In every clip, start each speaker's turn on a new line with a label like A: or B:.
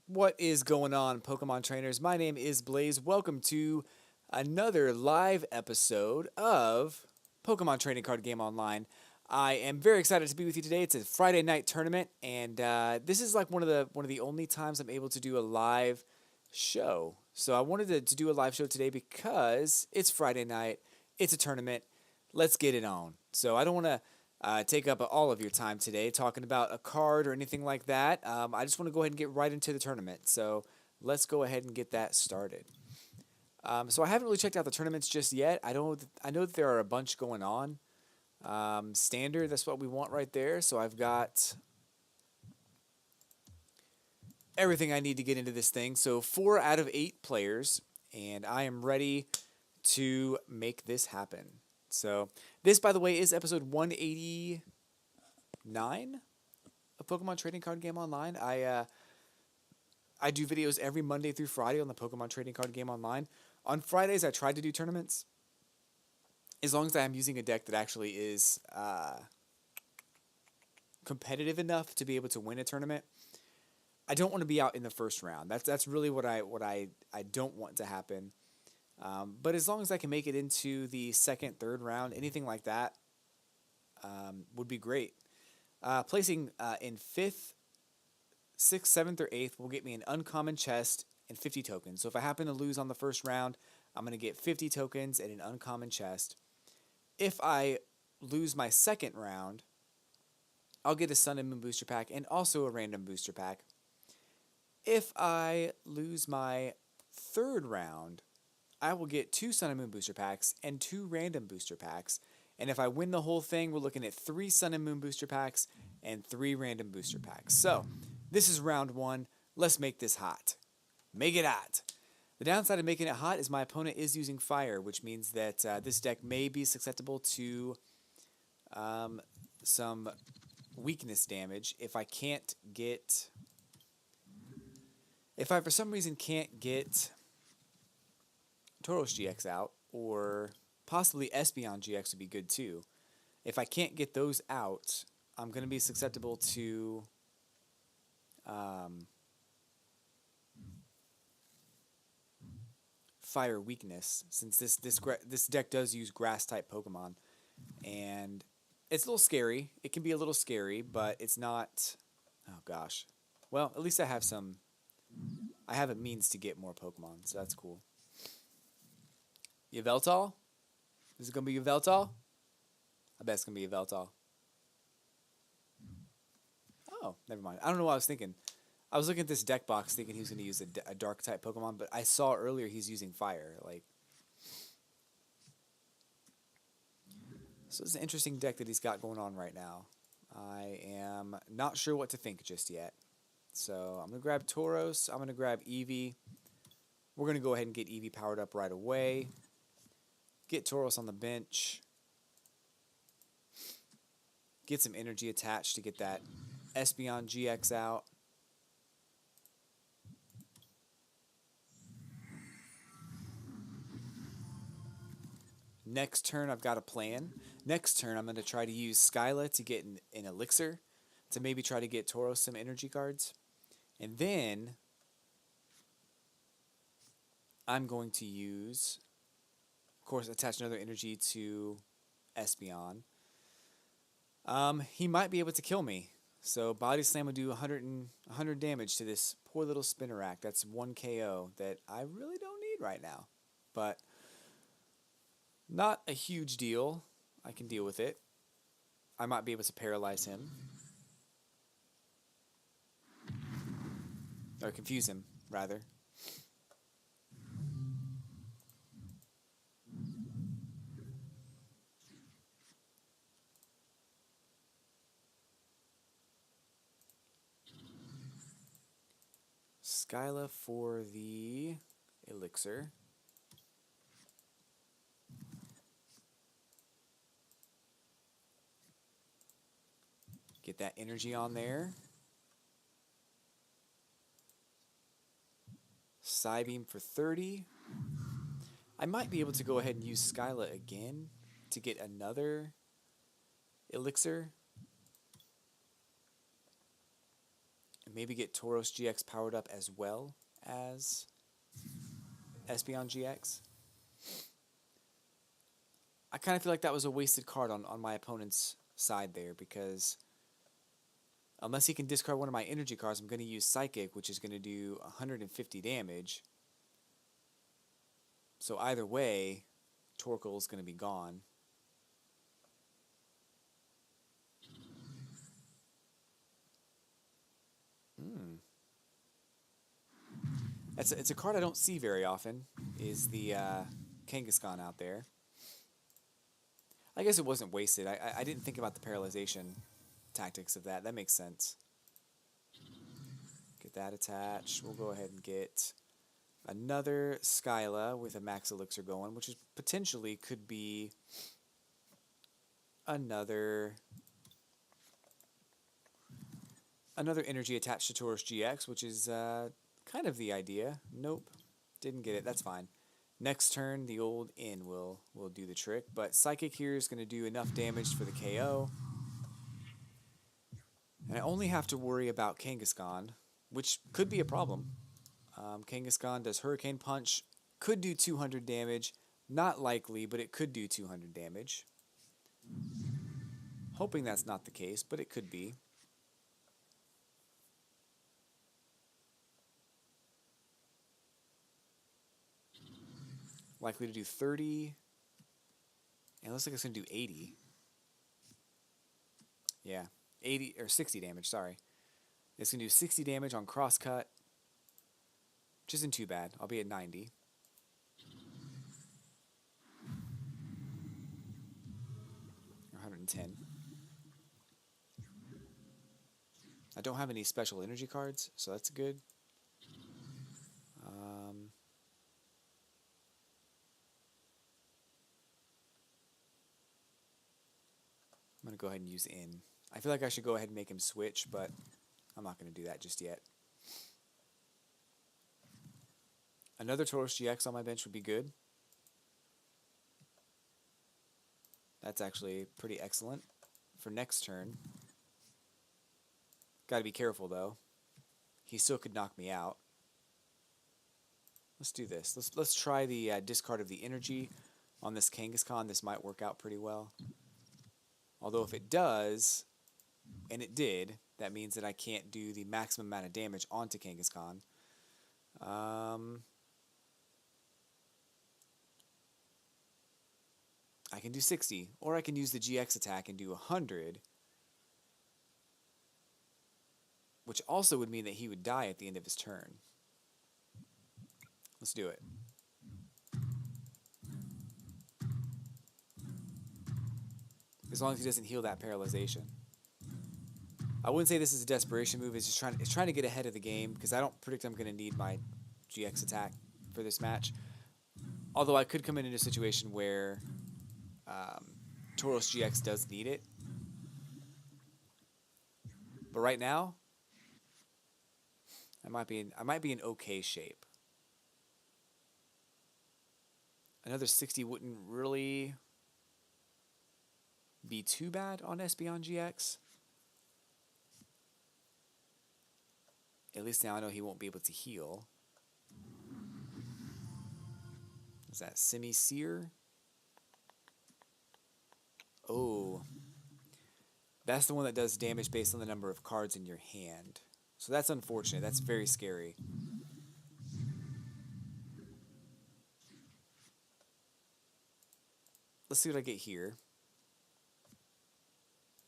A: What is going on, Pokemon trainers? My name is Blaze. Welcome to another live episode of Pokemon Trading Card Game Online. I am very excited to be with you today. It's a Friday night tournament, and this is like one of the only times I'm able to do a live show. So I wanted to do a live show today because it's Friday night. It's a tournament. Let's get it on. So I don't want to take up all of your time today talking about a card or anything like that. I just want to go ahead and get right into the tournament. So let's go ahead and get that started. So I haven't really checked out the tournaments just yet. I know that there are a bunch going on. Standard, that's what we want right there. So I've got everything I need to get into this thing. So 4 out of 8 players, and I am ready to make this happen. So this, by the way, is episode 189 of Pokemon Trading Card Game Online. I do videos every Monday through Friday on the Pokemon Trading Card Game Online. On Fridays, I try to do tournaments, as long as I'm using a deck that actually is competitive enough to be able to win a tournament. I don't want to be out in the first round. That's really what I don't want to happen. But as long as I can make it into the second, third round, anything like that would be great. Placing in 5th, 6th, 7th, or 8th will get me an uncommon chest and 50 tokens. So if I happen to lose on the first round, I'm going to get 50 tokens and an uncommon chest. If I lose my second round, I'll get a Sun and Moon booster pack and also a random booster pack. If I lose my third round, I will get 2 Sun and Moon booster packs and 2 random booster packs. And if I win the whole thing, we're looking at 3 Sun and Moon booster packs and 3 random booster packs. So, this is round 1. Let's make this hot. Make it hot. The downside of making it hot is my opponent is using fire, which means that this deck may be susceptible to some weakness damage if I can't get... If I, for some reason, can't get Tauros GX out, or possibly Espeon GX would be good too. If I can't get those out, I'm going to be susceptible to fire weakness, since this deck does use grass type Pokemon, and it's a little scary. It can be a little scary, but it's not. Oh gosh. Well, at least I have some. I have a means to get more Pokemon, so that's cool. Yveltal? Is it going to be Yveltal? I bet it's going to be Yveltal. Oh, never mind. I don't know what I was thinking. I was looking at this deck box thinking he was going to use a dark type Pokemon, but I saw earlier he's using fire. So it's an interesting deck that he's got going on right now. I am not sure what to think just yet. So I'm going to grab Tauros. I'm going to grab Eevee. We're going to go ahead and get Eevee powered up right away. Get Tauros on the bench. Get some energy attached to get that Espeon GX out. Next turn, I've got a plan. Next turn, I'm going to try to use Skyla to get an elixir to maybe try to get Tauros some energy cards. And then I'm going to use, of course, attach another energy to Espeon. He might be able to kill me. So Body Slam will do 100 damage to this poor little Spinnerack. That's 1 KO that I really don't need right now. But not a huge deal. I can deal with it. I might be able to paralyze him. Or confuse him, rather. Skyla for the elixir. Get that energy on there. Psybeam for 30. I might be able to go ahead and use Skyla again to get another elixir. maybe get Tauros GX powered up as well as Espeon GX. I kind of feel like that was a wasted card on my opponent's side there, because unless he can discard one of my energy cards, I'm going to use Psychic, which is going to do 150 damage. So either way, Torkoal is going to be gone. It's a card I don't see very often, is the Kangaskhan out there. I guess it wasn't wasted. I didn't think about the paralyzation tactics of that. That makes sense. Get that attached. We'll go ahead and get another Skyla with a max elixir going, which is potentially could be another energy attached to Tauros GX, which is kind of the idea. Nope, didn't get it. That's fine. Next turn, the old in will do the trick, but Psychic here is going to do enough damage for the KO. And I only have to worry about Kangaskhan, which could be a problem. Kangaskhan does Hurricane Punch, could do 200 damage. Not likely, but it could do 200 damage. Hoping that's not the case, but it could be. Likely to do 30. And it looks like it's going to do 80. Yeah, 80 or 60 damage, sorry. It's going to do 60 damage on Crosscut, which isn't too bad. I'll be at 90. Or 110. I don't have any special energy cards, so that's good. I'm going to go ahead and use in. I feel like I should go ahead and make him switch, but I'm not going to do that just yet. Another Tauros GX on my bench would be good. That's actually pretty excellent for next turn. Got to be careful, though. He still could knock me out. Let's do this. Let's try the discard of the energy on this Kangaskhan. This might work out pretty well. Although if it does, and it did, that means that I can't do the maximum amount of damage onto Kangaskhan. I can do 60, or I can use the GX attack and do 100, which also would mean that he would die at the end of his turn. Let's do it. As long as he doesn't heal that paralyzation. I wouldn't say this is a desperation move. It's just trying to get ahead of the game, because I don't predict I'm going to need my GX attack for this match. Although I could come into a situation where Tauros GX does need it. But right now, I might be in okay shape. Another 60 wouldn't really be too bad on Espeon GX. At least now I know he won't be able to heal. Is that Semi-Seer? Oh. That's the one that does damage based on the number of cards in your hand. So that's unfortunate. That's very scary. Let's see what I get here.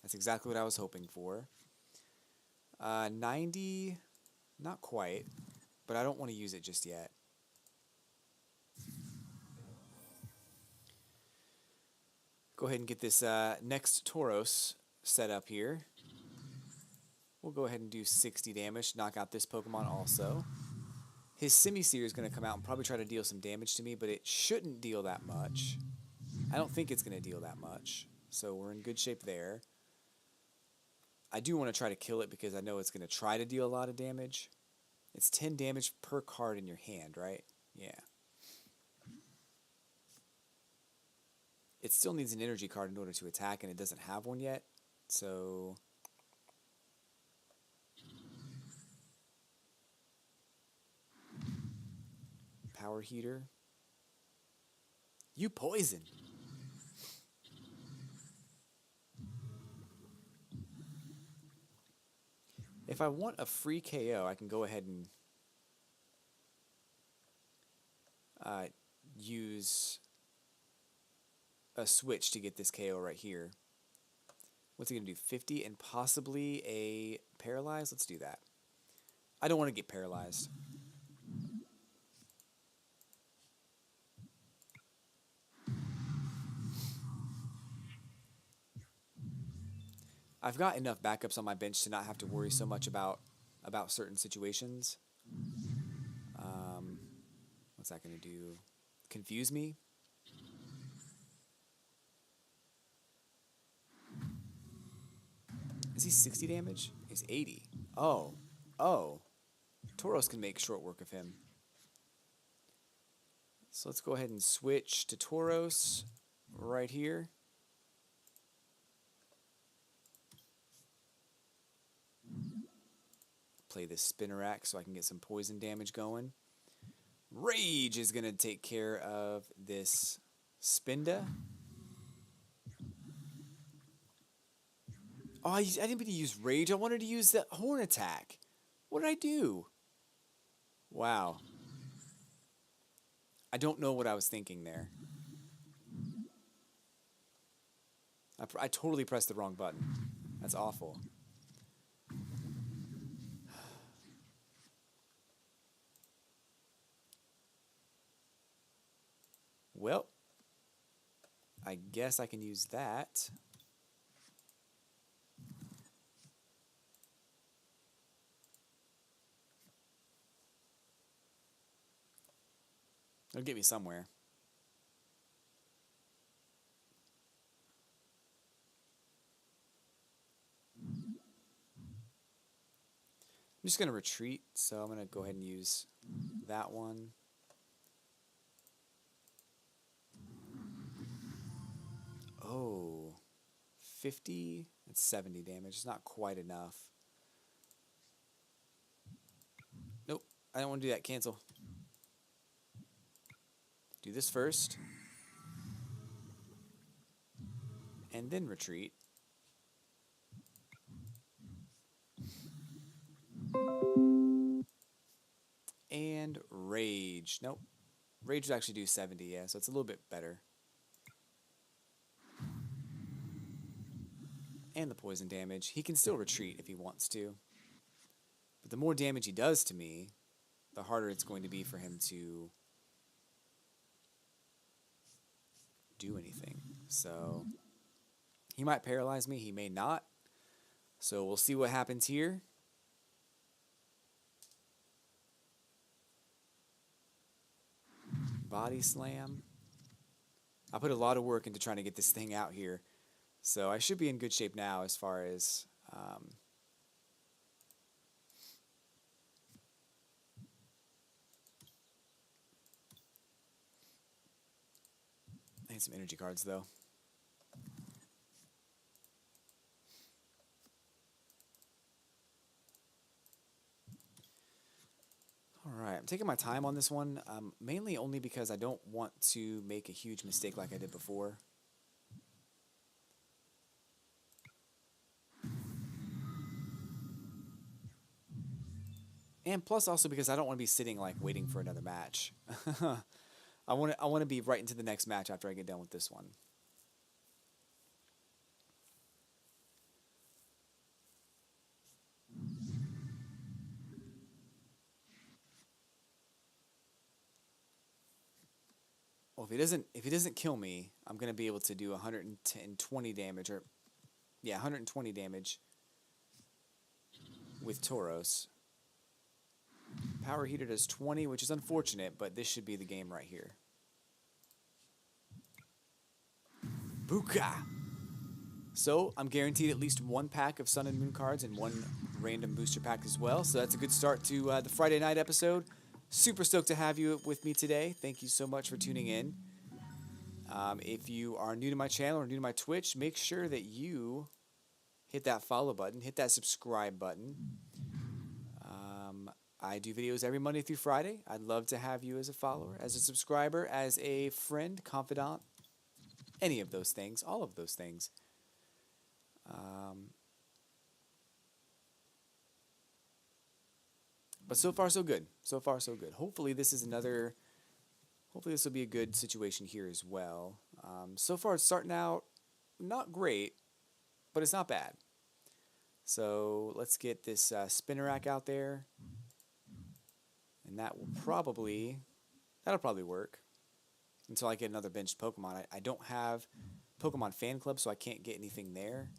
A: That's exactly what I was hoping for. 90, not quite, but I don't want to use it just yet. Go ahead and get this next Tauros set up here. We'll go ahead and do 60 damage, knock out this Pokemon also. His Semi-Seer is going to come out and probably try to deal some damage to me, but it shouldn't deal that much. I don't think it's going to deal that much, so we're in good shape there. I do want to try to kill it because I know it's going to try to deal a lot of damage. It's 10 damage per card in your hand, right? Yeah. It still needs an energy card in order to attack, and it doesn't have one yet. So Power Heater. You poison. If I want a free KO, I can go ahead and use a switch to get this KO right here. What's he going to do? 50 and possibly a paralyze? Let's do that. I don't want to get paralyzed. I've got enough backups on my bench to not have to worry so much about certain situations. What's that going to do? Confuse me? Is he 60 damage? He's 80. Oh. Oh. Tauros can make short work of him. So let's go ahead and switch to Tauros right here. Play this Spinnerack so I can get some poison damage going. Rage is going to take care of this Spinda. Oh, I didn't mean to use Rage. I wanted to use the Horn attack. What did I do? Wow. I don't know what I was thinking there. I totally pressed the wrong button. That's awful. Well, I guess I can use that. It'll get me somewhere. I'm just going to retreat, so I'm going to go ahead and use that one. Oh, 50? That's 70 damage. It's not quite enough. Nope, I don't want to do that. Cancel. Do this first. And then retreat. And Rage. Nope. Rage would actually do 70, yeah, so it's a little bit better. And the poison damage. He can still retreat if he wants to. But the more damage he does to me, the harder it's going to be for him to do anything. So he might paralyze me, he may not. So we'll see what happens here. Body slam. I put a lot of work into trying to get this thing out here. So I should be in good shape now as far as I need some energy cards though. Alright, I'm taking my time on this one, mainly only because I don't want to make a huge mistake like I did before. And plus also because I don't want to be sitting like waiting for another match. I want to be right into the next match after I get done with this one. Well, if he doesn't kill me, I'm going to be able to do 120 damage, or yeah, 120 damage with Tauros. Power Heater does 20, which is unfortunate, but this should be the game right here. Buka! So, I'm guaranteed at least one pack of Sun and Moon cards and one random booster pack as well. So that's a good start to the Friday night episode. Super stoked to have you with me today. Thank you so much for tuning in. If you are new to my channel or new to my Twitch, make sure that you hit that follow button, hit that subscribe button. I do videos every Monday through Friday. I'd love to have you as a follower, as a subscriber, as a friend, confidant, any of those things, all of those things. But so far, so good. So far, so good. Hopefully, this is another. Hopefully, this will be a good situation here as well. So far, it's starting out not great, but it's not bad. So let's get this spinner rack out there, and that'll probably work until I get another benched Pokemon. I don't have Pokemon Fan Club, so I can't get anything there.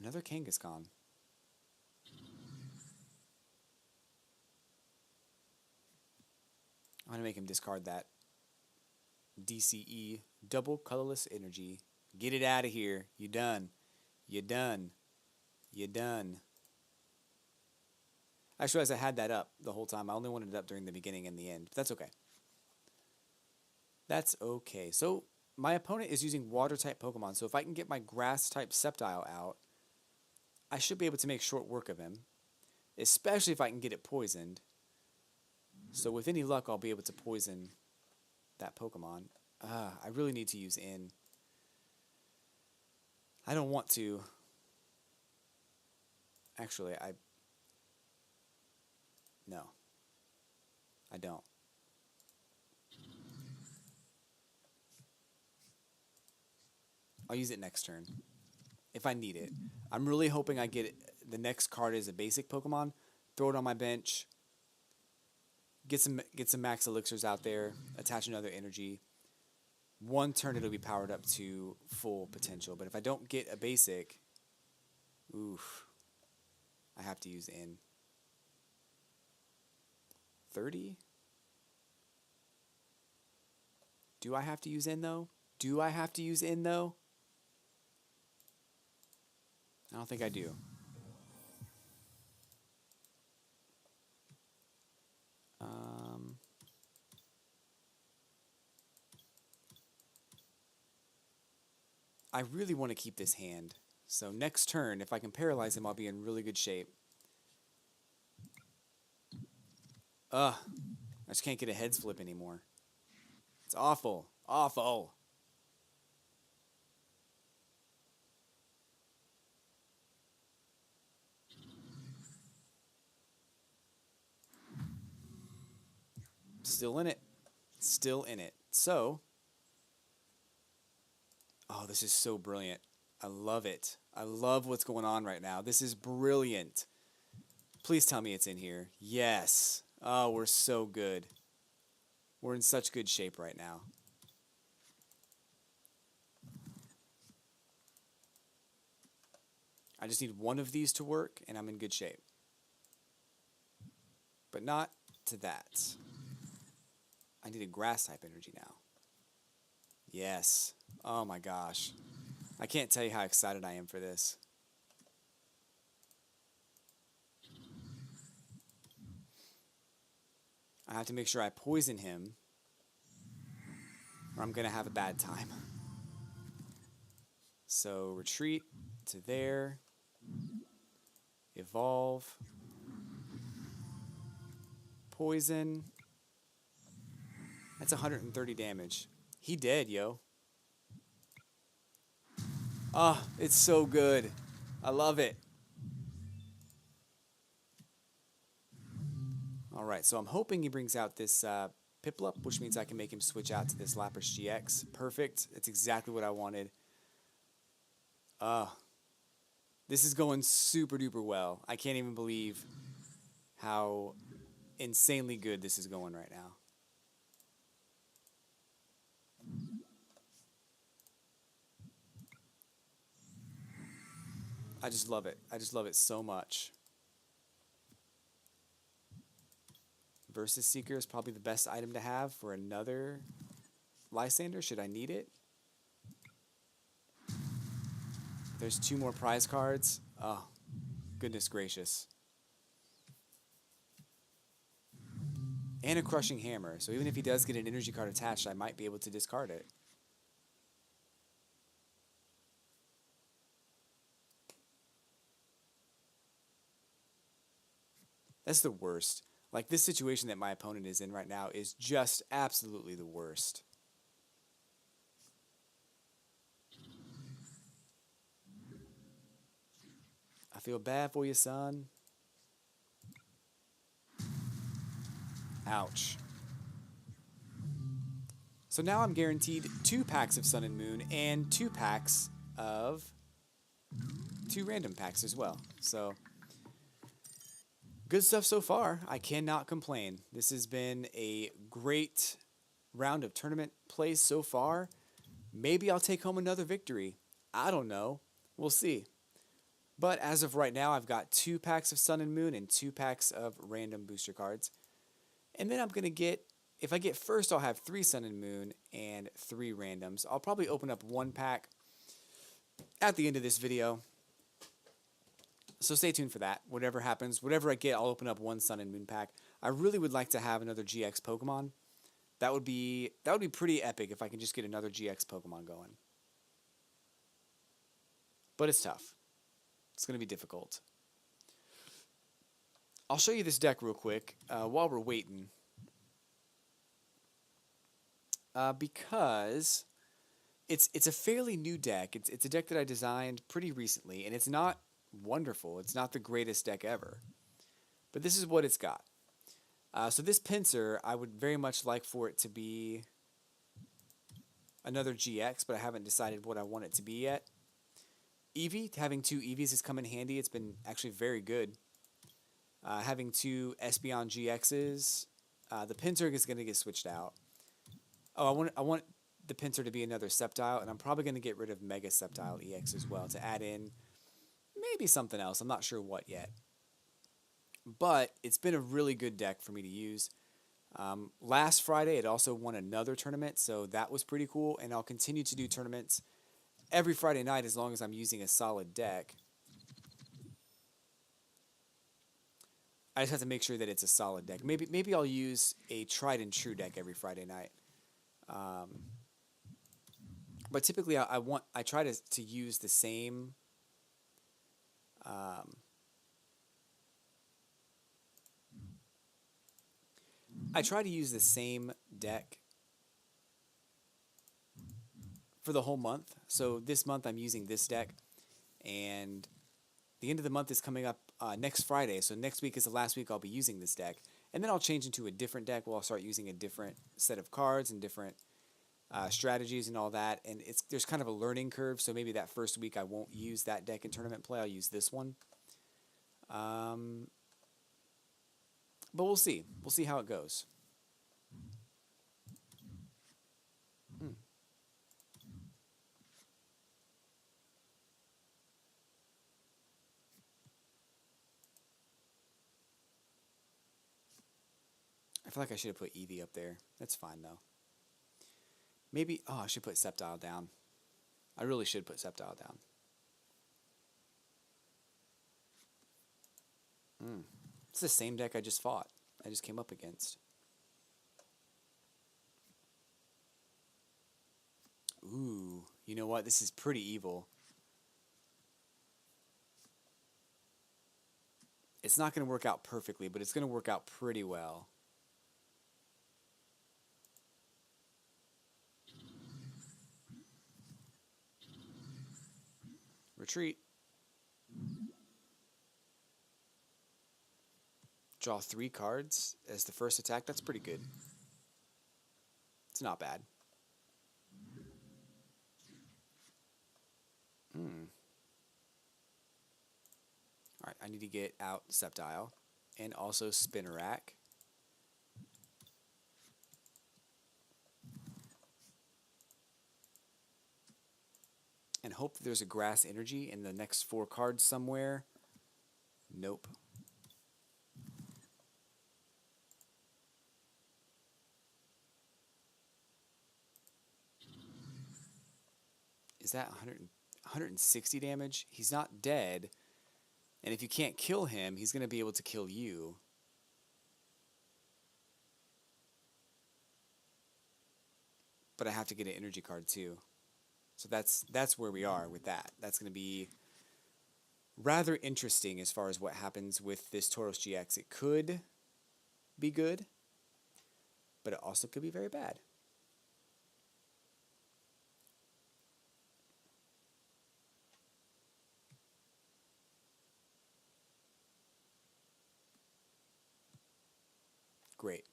A: Another Kangaskhan. I'm going to make him discard that DCE, double colorless energy. Get it out of here. You done. You done. You done. I just realized I had that up the whole time. I only wanted it up during the beginning and the end. But that's okay. That's okay. So my opponent is using water-type Pokemon. So if I can get my grass-type Sceptile out, I should be able to make short work of him. Especially if I can get it poisoned. So with any luck, I'll be able to poison that Pokemon. I really need to use in. I don't want to. Actually, no. I don't. I'll use it next turn. If I need it. I'm really hoping I get it. The next card is a basic Pokemon. Throw it on my bench. Get some max elixirs out there. Attach another energy. One turn it'll be powered up to full potential. But if I don't get a basic, oof, I have to use in. 30? Do I have to use in though? Do I have to use in though? I don't think I do. I really want to keep this hand. So next turn, if I can paralyze him, I'll be in really good shape. I just can't get a heads flip anymore. It's awful. Awful. Still in it. Still in it. So, oh, this is so brilliant. I love it. I love what's going on right now. This is brilliant. Please tell me it's in here. Yes. Oh, we're so good. We're in such good shape right now. I just need one of these to work, and I'm in good shape. But not to that. I need a grass-type energy now. Yes. Oh my gosh. I can't tell you how excited I am for this. I have to make sure I poison him, or I'm going to have a bad time. So retreat to there. Evolve. Poison. That's 130 damage. He dead, yo. Oh, it's so good. I love it. Alright, so I'm hoping he brings out this Piplup, which means I can make him switch out to this Lapras GX. Perfect. That's exactly what I wanted. This is going super duper well. I can't even believe how insanely good this is going right now. I just love it. I just love it so much. Versus Seeker is probably the best item to have for another Lysander, should I need it. There's 2 more prize cards. Oh, goodness gracious. And a Crushing Hammer. So even if he does get an energy card attached, I might be able to discard it. That's the worst. Like, this situation that my opponent is in right now is just absolutely the worst. I feel bad for you, son. Ouch. So now I'm guaranteed 2 packs of Sun and Moon and 2 packs of 2 random packs as well. So good stuff so far. I cannot complain. This has been a great round of tournament play so far. Maybe I'll take home another victory. I don't know. We'll see. But as of right now, I've got 2 packs of Sun and Moon and 2 packs of random booster cards. And then I'm going to get, if I get first, I'll have 3 Sun and Moon and 3 randoms. I'll probably open up 1 pack at the end of this video. So stay tuned for that. Whatever happens, whatever I get, I'll open up 1 Sun and Moon pack. I really would like to have another GX Pokemon. That would be pretty epic if I can just get another GX Pokemon going. But it's tough. It's going to be difficult. I'll show you this deck real quick while we're waiting. Because it's a fairly new deck. It's a deck that I designed pretty recently, and it's not wonderful. It's not the greatest deck ever. But this is what it's got. So this Pinsir, I would very much like for it to be another GX, but I haven't decided what I want it to be yet. Eevee, having 2 Eevees has come in handy. It's been actually very good. Having 2 Espeon GXs. The Pinsir is going to get switched out. Oh, I want the Pinsir to be another Sceptile, and I'm probably going to get rid of Mega Sceptile EX as well to add in maybe something else. I'm not sure what yet. But it's been a really good deck for me to use. Last Friday, it also won another tournament, so that was pretty cool, and I'll continue to do tournaments every Friday night as long as I'm using a solid deck. I just have to make sure that it's a solid deck. Maybe I'll use a tried and true deck every Friday night. But typically I try to use the same I try to use the same deck for the whole month. So this month I'm using this deck, and the end of the month is coming up next Friday. So next week is the last week I'll be using this deck, and then I'll change into a different deck where I'll start using a different set of cards and different strategies and all that. And there's kind of a learning curve. So maybe that first week I won't use that deck in tournament play. I'll use this one. But we'll see. We'll see how it goes. I feel like I should have put Eevee up there. That's fine, though. Maybe... Oh, I should put Sceptile down. I really should put Sceptile down. It's the same deck I just fought. I just came up against. Ooh, you know what? This is pretty evil. It's not going to work out perfectly, but it's going to work out pretty well. Retreat. Draw 3 cards as the first attack. That's pretty good. It's not bad. Alright, I need to get out Sceptile and also Spinnerack. And hope that there's a Grass Energy in the next 4 cards somewhere. Nope. Is that 160 damage? He's not dead. And if you can't kill him, he's going to be able to kill you. But I have to get an energy card too. So that's where we are with that. That's going to be rather interesting as far as what happens with this Tauros GX. It could be good, but it also could be very bad. Great.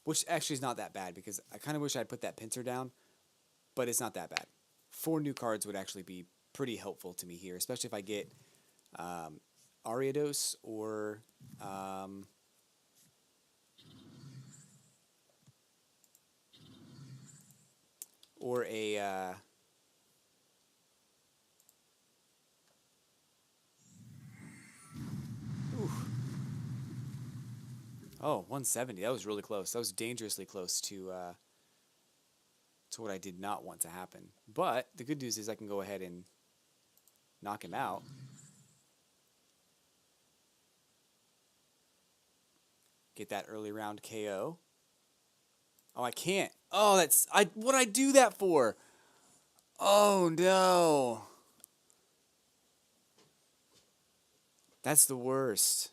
A: Which actually is not that bad, because I kind of wish I'd put that pincer down, but it's not that bad. 4 new cards would actually be pretty helpful to me here, especially if I get Ariados or a oh, 170. That was really close. That was dangerously close to what I did not want to happen. But the good news is I can go ahead and knock him out. Get that early round KO. Oh, I can't. Oh, what'd I do that for? Oh, no. That's the worst.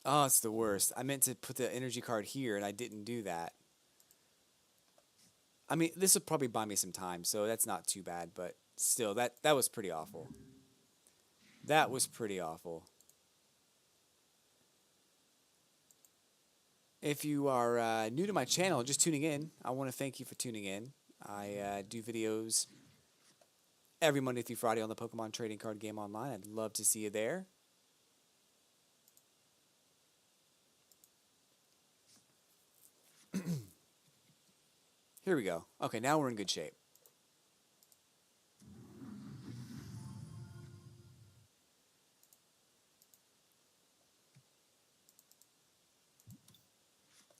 A: Oh, it's the worst. I meant to put the energy card here, and I didn't do that. I mean, this will probably buy me some time, so that's not too bad, but still, that was pretty awful. That was pretty awful. If you are new to my channel, just tuning in, I want to thank you for tuning in. I do videos every Monday through Friday on the Pokemon Trading Card Game Online. I'd love to see you there. Here we go. Okay, now we're in good shape.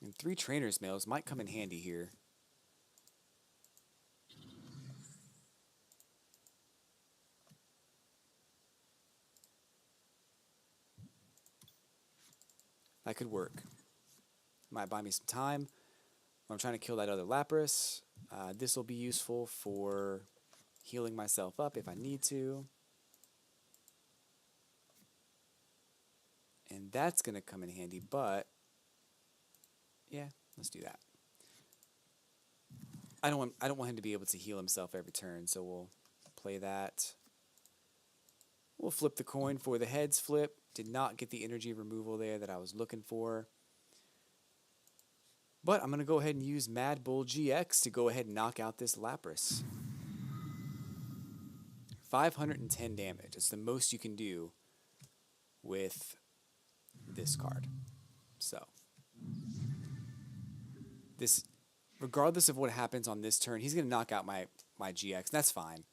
A: And 3 trainers mails might come in handy here. That could work. Might buy me some time. I'm trying to kill that other Lapras. This will be useful for healing myself up if I need to. And that's going to come in handy, but yeah, let's do that. I don't want him to be able to heal himself every turn, so we'll play that. We'll flip the coin for the heads flip. Did not get the energy removal there that I was looking for. But I'm going to go ahead and use Mad Bull GX to go ahead and knock out this Lapras. 510 damage. It's the most you can do with this card. So, this, regardless of what happens on this turn, he's going to knock out my GX, and that's fine.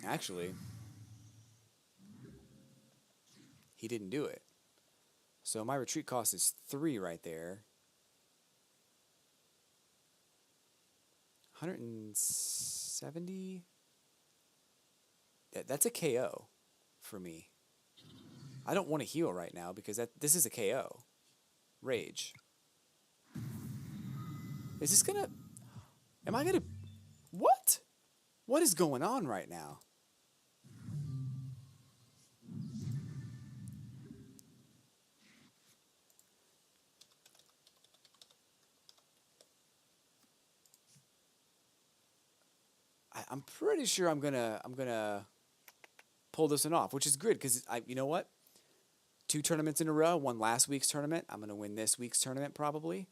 A: Actually, he didn't do it. So my retreat cost is 3 right there. 170? That's a KO for me. I don't want to heal right now because this is a KO. Rage. Is this gonna... Am I gonna... What? What is going on right now? I'm pretty sure I'm gonna pull this one off, which is good because you know what? 2 tournaments in a row. Won last week's tournament. I'm gonna win this week's tournament probably.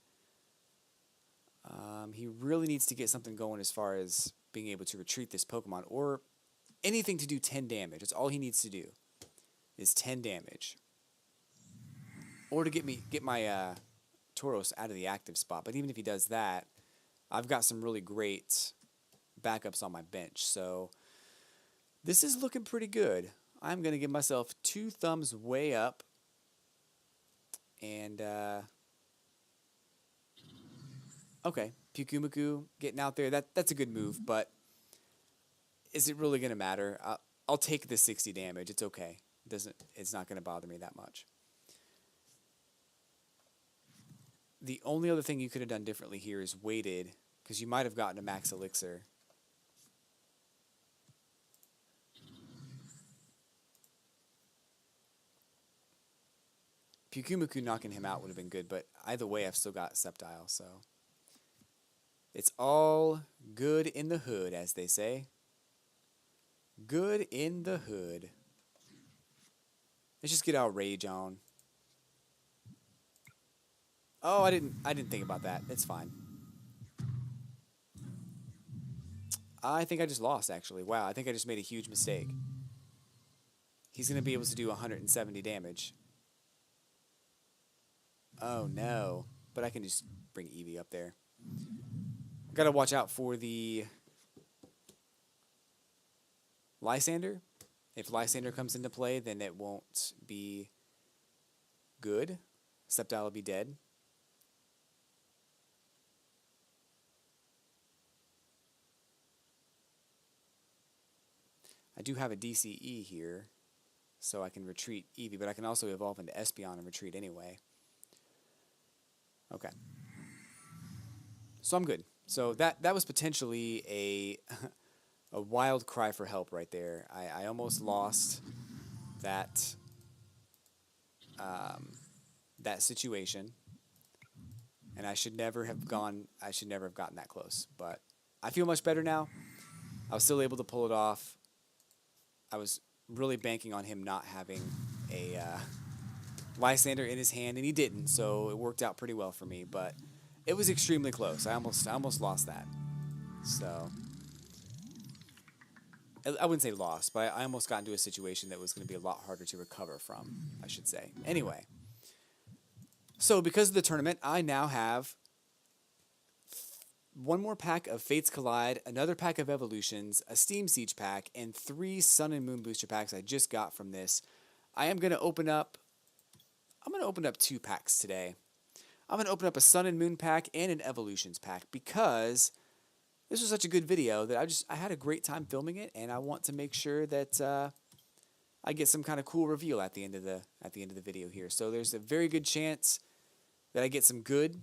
A: He really needs to get something going as far as being able to retreat this Pokemon or anything to do 10 damage. That's all he needs to do is 10 damage, or to get my Tauros out of the active spot. But even if he does that, I've got some really great backups on my bench. So this is looking pretty good. I'm going to give myself 2 thumbs way up. And, okay, Pukumuku getting out there. That's a good move, but is it really going to matter? I'll take the 60 damage. It's okay. It's not going to bother me that much. The only other thing you could have done differently here is waited, because you might have gotten a max elixir. Pukumuku knocking him out would have been good, but either way, I've still got Sceptile, so it's all good in the hood, as they say. Good in the hood. Let's just get our rage on. Oh, I didn't think about that. It's fine. I think I just lost, actually. Wow, I think I just made a huge mistake. He's going to be able to do 170 damage. Oh, no. But I can just bring Eevee up there. Got to watch out for the Lysander. If Lysander comes into play, then it won't be good. Sceptile will be dead. I do have a DCE here, so I can retreat Eevee, but I can also evolve into Espeon and retreat anyway. Okay. So I'm good. So that was potentially a a wild cry for help right there. I almost lost that that situation, and I should never have gotten that close. But I feel much better now. I was still able to pull it off. I was really banking on him not having a Lysander in his hand, and he didn't, so it worked out pretty well for me. But it was extremely close. I almost lost that. So I wouldn't say lost, but I almost got into a situation that was going to be a lot harder to recover from, I should say. Anyway, so because of the tournament, I now have one more pack of Fates Collide, another pack of Evolutions, a Steam Siege pack, and 3 Sun and Moon booster packs I just got from this. I'm going to open up 2 packs today. I'm going to open up a Sun and Moon pack and an Evolutions pack because this was such a good video that I had a great time filming it, and I want to make sure that I get some kind of cool reveal at the end of the video here. So there's a very good chance that I get some good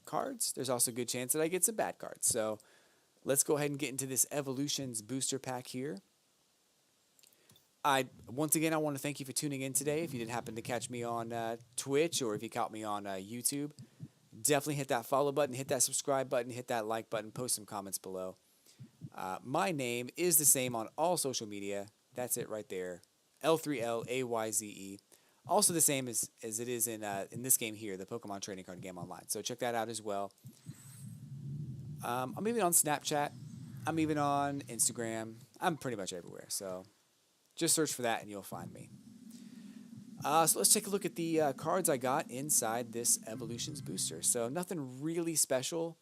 A: cards. There's also a good chance that I get some bad cards. So let's go ahead and get into this Evolutions booster pack here. Once again, I want to thank you for tuning in today. If you did happen to catch me on Twitch, or if you caught me on YouTube, definitely hit that follow button, hit that subscribe button, hit that like button, post some comments below. My name is the same on all social media. That's it right there. l3layze. Also the same as it is in this game here, the Pokemon Trading Card Game Online. So check that out as well. I'm even on Snapchat. I'm even on Instagram. I'm pretty much everywhere. So just search for that and you'll find me. So let's take a look at the cards I got inside this Evolutions booster. So nothing really special.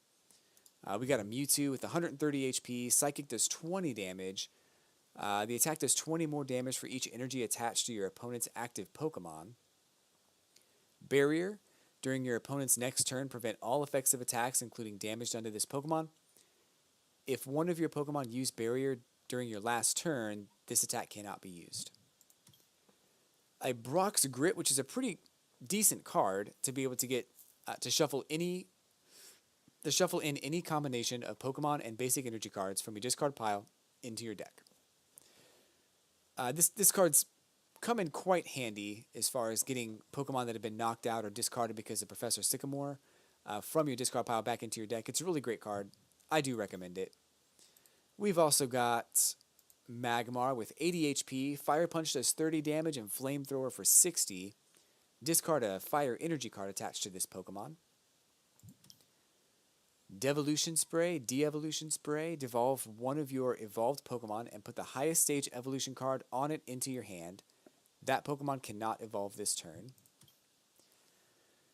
A: We got a Mewtwo with 130 HP. Psychic does 20 damage. The attack does 20 more damage for each energy attached to your opponent's active Pokemon. Barrier. During your opponent's next turn, prevent all effects of attacks, including damage done to this Pokemon. If one of your Pokemon used Barrier during your last turn, this attack cannot be used. A Brock's Grit, which is a pretty decent card to be able to get to shuffle in any combination of Pokemon and basic energy cards from your discard pile into your deck. This card's come in quite handy as far as getting Pokemon that have been knocked out or discarded because of Professor Sycamore from your discard pile back into your deck. It's a really great card. I do recommend it. We've also got Magmar with 80 HP. Fire Punch does 30 damage and Flamethrower for 60. Discard a Fire Energy card attached to this Pokemon. Devolution Spray, De-Evolution Spray. Devolve one of your evolved Pokemon and put the highest stage evolution card on it into your hand. That Pokemon cannot evolve this turn.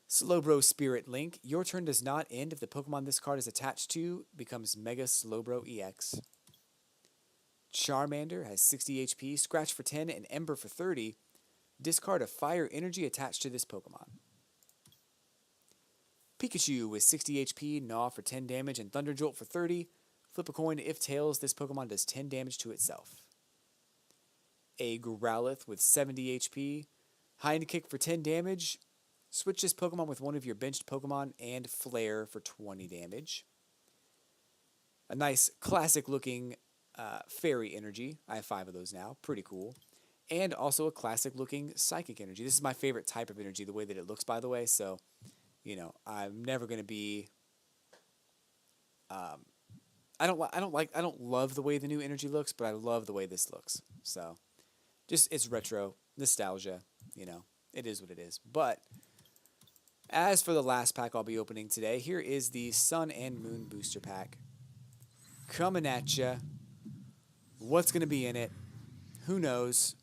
A: Slowbro Spirit Link. Your turn does not end if the Pokemon this card is attached to becomes Mega Slowbro EX. Charmander has 60 HP. Scratch for 10 and Ember for 30. Discard a Fire Energy attached to this Pokemon. Pikachu with 60 HP, Gnaw for 10 damage, and Thunder Jolt for 30. Flip a coin. If tails, this Pokemon does 10 damage to itself. A Growlithe with 70 HP. Hind Kick for 10 damage. Switch this Pokemon with one of your benched Pokemon and Flare for 20 damage. A nice classic looking Fairy Energy. I have 5 of those now. Pretty cool. And also a classic looking Psychic Energy. This is my favorite type of energy, the way that it looks, by the way. So, you know, I'm never going to be... I don't love the way the new energy looks, but I love the way this looks. So, just, it's retro, nostalgia, you know, it is what it is. But, as for the last pack I'll be opening today, here is the Sun and Moon Booster Pack. Coming at ya. What's going to be in it? Who knows?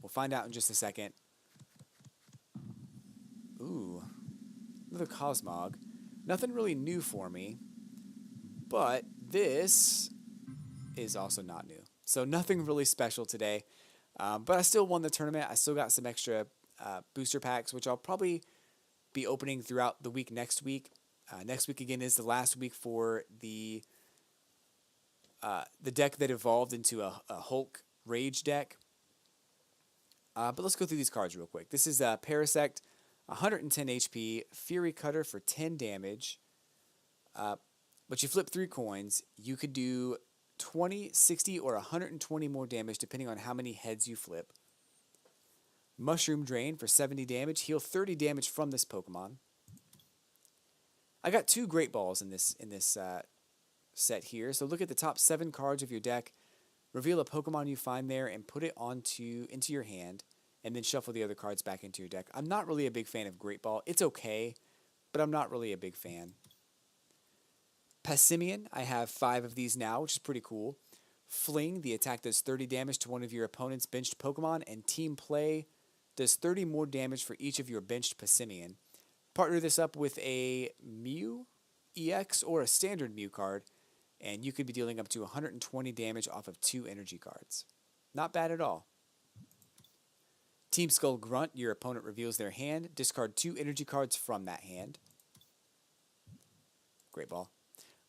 A: We'll find out in just a second. Ooh, another Cosmog. Nothing really new for me, but this is also not new. So nothing really special today, but I still won the tournament. I still got some extra booster packs, which I'll probably be opening throughout the week next week. Next week, again, is the last week for the deck that evolved into a Hulk Rage deck. But let's go through these cards real quick. This is Parasect, 110 HP, Fury Cutter for 10 damage. But you flip 3 coins. You could do 20, 60, or 120 more damage depending on how many heads you flip. Mushroom Drain for 70 damage. Heal 30 damage from this Pokemon. I got 2 Great Balls in this set here. So look at the top 7 cards of your deck. Reveal a Pokemon you find there and put it into your hand. And then shuffle the other cards back into your deck. I'm not really a big fan of Great Ball. It's okay, but I'm not really a big fan. Passimian, I have 5 of these now, which is pretty cool. Fling, the attack does 30 damage to one of your opponent's benched Pokemon, and Team Play does 30 more damage for each of your benched Passimian. Partner this up with a Mew EX or a standard Mew card, and you could be dealing up to 120 damage off of 2 energy cards. Not bad at all. Team Skull Grunt, your opponent reveals their hand. Discard 2 energy cards from that hand. Great Ball.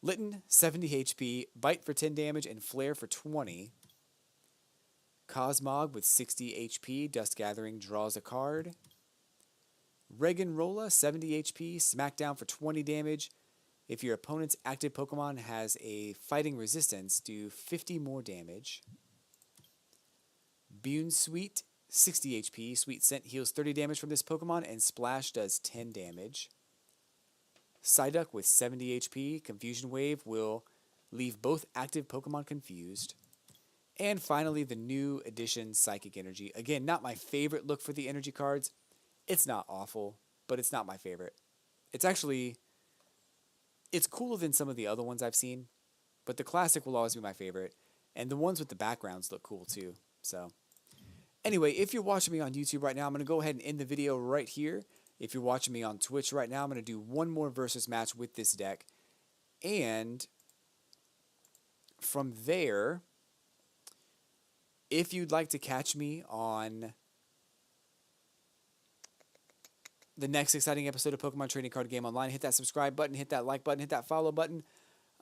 A: Litten, 70 HP, Bite for 10 damage, and Flare for 20. Cosmog with 60 HP, Dust Gathering draws a card. Regenrola, 70 HP, Smackdown for 20 damage. If your opponent's active Pokemon has a fighting resistance, do 50 more damage. Bunesweet, 60 HP, Sweet Scent heals 30 damage from this Pokemon, and Splash does 10 damage. Psyduck with 70 HP, Confusion Wave will leave both active Pokemon confused. And finally, the new edition Psychic Energy. Again, not my favorite look for the energy cards. It's not awful, but it's not my favorite. It's cooler than some of the other ones I've seen, but the classic will always be my favorite. And the ones with the backgrounds look cool too. So, anyway, if you're watching me on YouTube right now, I'm going to go ahead and end the video right here. If you're watching me on Twitch right now, I'm going to do one more versus match with this deck. And from there, if you'd like to catch me on the next exciting episode of Pokemon Trading Card Game Online, hit that subscribe button, hit that like button, hit that follow button.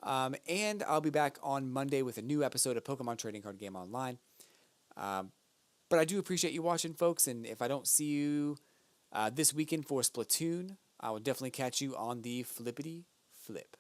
A: And I'll be back on Monday with a new episode of Pokemon Trading Card Game Online. But I do appreciate you watching, folks. And if I don't see you this weekend for Splatoon, I will definitely catch you on the flippity flip.